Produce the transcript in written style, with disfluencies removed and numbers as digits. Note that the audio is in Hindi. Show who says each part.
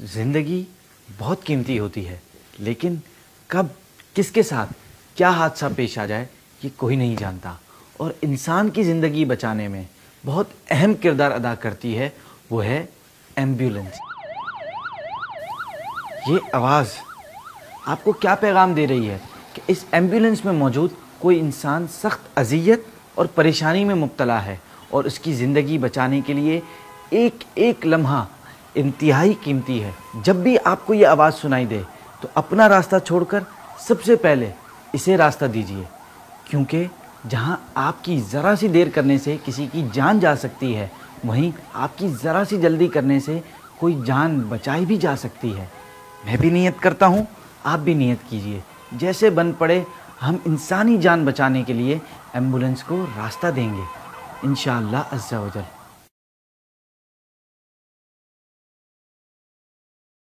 Speaker 1: ज़िंदगी बहुत कीमती होती है, लेकिन कब किसके साथ क्या हादसा पेश आ जाए ये कोई नहीं जानता। और इंसान की ज़िंदगी बचाने में बहुत अहम किरदार अदा करती है, वो है एम्बुलेंस। ये आवाज़ आपको क्या पैगाम दे रही है कि इस एम्बुलेंस में मौजूद कोई इंसान सख्त अज़ियत और परेशानी में मुब्तला है और उसकी ज़िंदगी बचाने के लिए एक एक लम्हा इंतहाई कीमती है। जब भी आपको ये आवाज़ सुनाई दे तो अपना रास्ता छोड़कर सबसे पहले इसे रास्ता दीजिए, क्योंकि जहाँ आपकी ज़रा सी देर करने से किसी की जान जा सकती है, वहीं आपकी ज़रा सी जल्दी करने से कोई जान बचाई भी जा सकती है। मैं भी नियत करता हूँ, आप भी नियत कीजिए, जैसे बन पड़े हम इंसानी जान बचाने के लिए एम्बुलेंस को रास्ता देंगे इंशाअल्लाह अज़्ज़ा वजल।